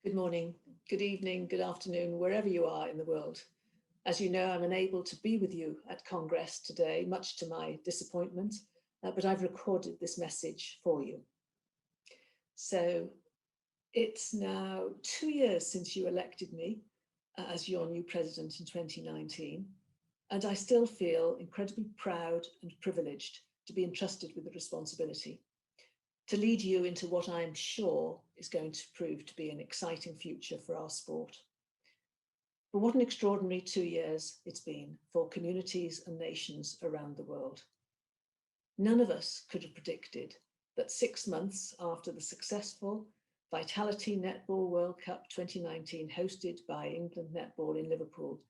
Good morning, good evening, good afternoon, wherever you are in the world. As you know, I'm unable to be with you at Congress today, much to my disappointment, but I've recorded this message for you. So it's now 2 years since you elected me as your new president in 2019, and I still feel incredibly proud and privileged to be entrusted with the responsibility to lead you into what I'm sure is going to prove to be an exciting future for our sport. But what an extraordinary 2 years it's been for communities and nations around the world. None of us could have predicted that 6 months after the successful Vitality Netball World Cup 2019 hosted by England Netball in Liverpool,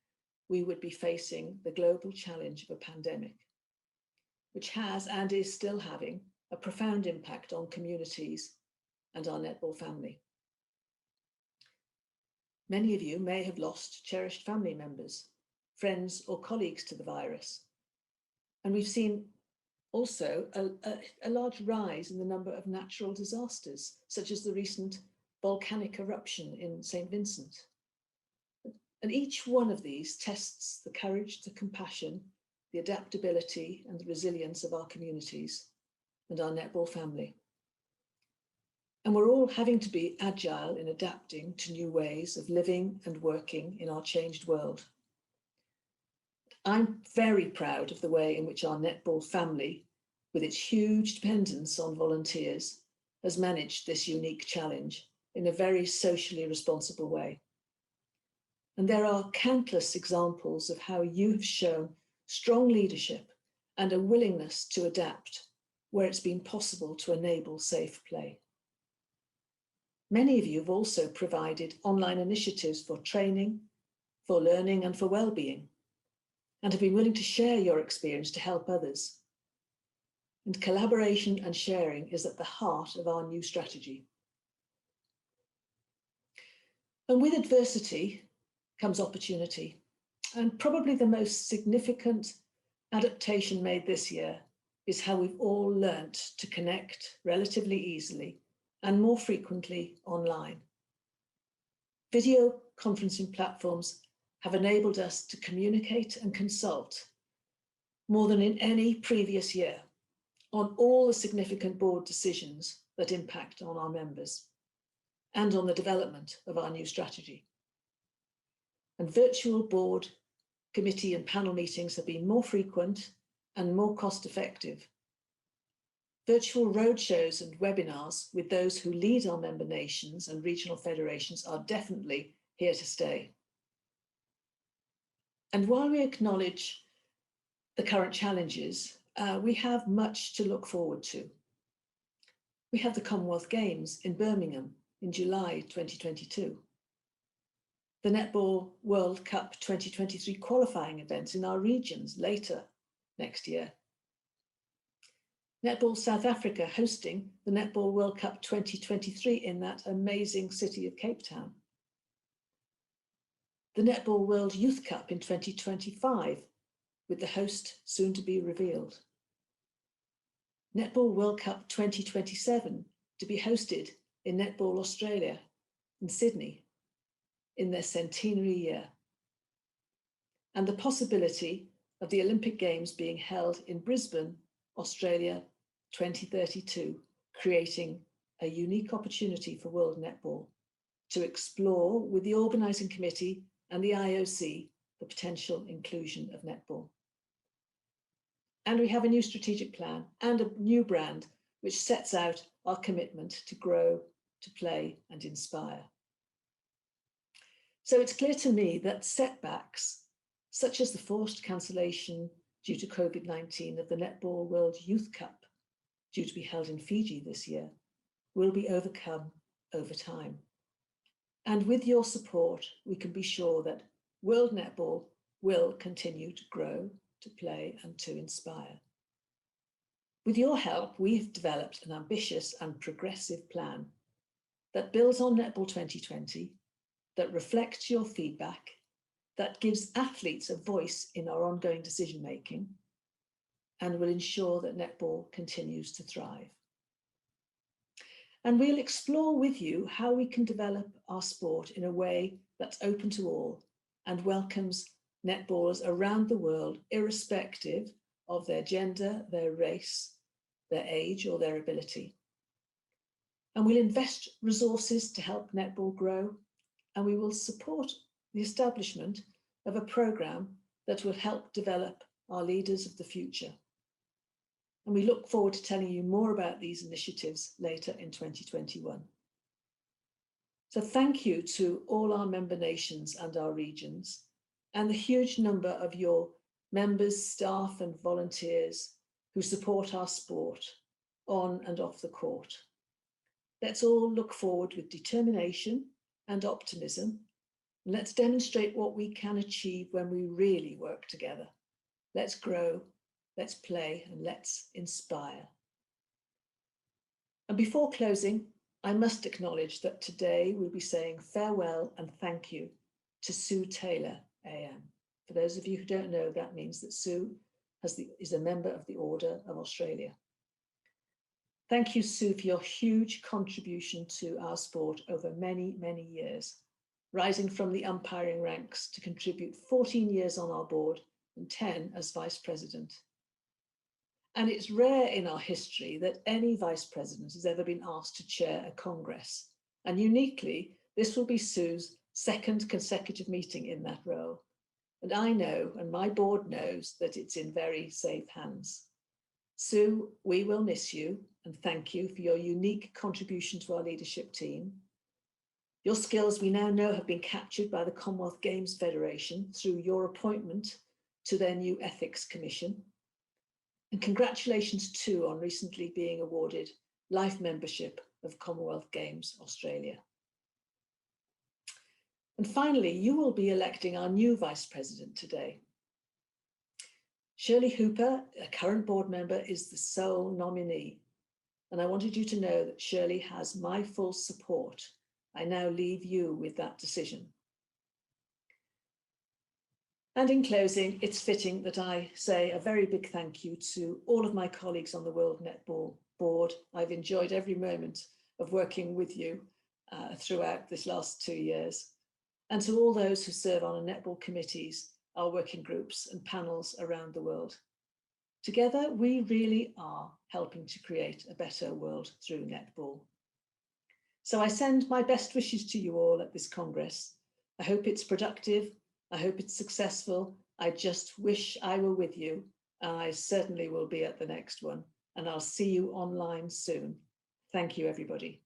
we would be facing the global challenge of a pandemic, which has and is still having a profound impact on communities and our netball family. Many of you may have lost cherished family members, friends or colleagues to the virus. And we've seen also a large rise in the number of natural disasters, such as the recent volcanic eruption in St. Vincent. And each one of these tests the courage, the compassion, the adaptability and the resilience of our communities and our netball family. And we're all having to be agile in adapting to new ways of living and working in our changed world. I'm very proud of the way in which our netball family, with its huge dependence on volunteers, has managed this unique challenge in a very socially responsible way. And there are countless examples of how you have shown strong leadership and a willingness to adapt where it's been possible to enable safe play. Many of you have also provided online initiatives for training, for learning and for well-being, and have been willing to share your experience to help others. And collaboration and sharing is at the heart of our new strategy. And with adversity comes opportunity, and probably the most significant adaptation made this year is how we've all learnt to connect relatively easily and more frequently online. Video conferencing platforms have enabled us to communicate and consult more than in any previous year on all the significant board decisions that impact on our members and on the development of our new strategy. And virtual board, committee and panel meetings have been more frequent and more cost-effective. Virtual roadshows and webinars with those who lead our member nations and regional federations are definitely here to stay. And while we acknowledge the current challenges, we have much to look forward to. We have the Commonwealth Games in Birmingham in July 2022. The Netball World Cup 2023 qualifying events in our regions later next year. Netball South Africa hosting the Netball World Cup 2023 in that amazing city of Cape Town. The Netball World Youth Cup in 2025, with the host soon to be revealed. Netball World Cup 2027 to be hosted in Netball Australia in Sydney in their centenary year. And the possibility of the Olympic Games being held in Brisbane, Australia 2032, creating a unique opportunity for World Netball to explore with the organising committee and the IOC the potential inclusion of netball. And we have a new strategic plan and a new brand which sets out our commitment to grow, to play and inspire. So it's clear to me that setbacks, such as the forced cancellation due to COVID-19 of the Netball World Youth Cup, due to be held in Fiji this year, will be overcome over time. And with your support, we can be sure that World Netball will continue to grow, to play and to inspire. With your help, we've developed an ambitious and progressive plan that builds on Netball 2020, that reflects your feedback, that gives athletes a voice in our ongoing decision-making, and will ensure that netball continues to thrive. And we'll explore with you how we can develop our sport in a way that's open to all and welcomes netballers around the world, irrespective of their gender, their race, their age, or their ability. And we'll invest resources to help netball grow, and we will support the establishment of a programme that will help develop our leaders of the future. And we look forward to telling you more about these initiatives later in 2021. So thank you to all our member nations and our regions, and the huge number of your members, staff and volunteers who support our sport on and off the court. Let's all look forward with determination and optimism. And let's demonstrate what we can achieve when we really work together. Let's grow, let's play, and let's inspire. And before closing, I must acknowledge that today we'll be saying farewell and thank you to Sue Taylor, AM. For those of you who don't know, that means that Sue is a member of the Order of Australia. Thank you, Sue, for your huge contribution to our sport over many, many years, rising from the umpiring ranks to contribute 14 years on our board and 10 as Vice President. And it's rare in our history that any Vice President has ever been asked to chair a Congress. And uniquely, this will be Sue's second consecutive meeting in that role. And I know, and my board knows, that it's in very safe hands. Sue, we will miss you and thank you for your unique contribution to our leadership team. Your skills, we now know, have been captured by the Commonwealth Games Federation through your appointment to their new Ethics Commission. And congratulations too on recently being awarded life membership of Commonwealth Games Australia. And finally, you will be electing our new Vice President today. Shirley Hooper, a current board member, is the sole nominee. And I wanted you to know that Shirley has my full support. I now leave you with that decision. And in closing, it's fitting that I say a very big thank you to all of my colleagues on the World Netball Board. I've enjoyed every moment of working with you throughout this last 2 years. And to all those who serve on our netball committees, our working groups and panels around the world. Together, we really are helping to create a better world through netball. So I send my best wishes to you all at this Congress. I hope it's productive. I hope it's successful. I just wish I were with you. And I certainly will be at the next one. And I'll see you online soon. Thank you, everybody.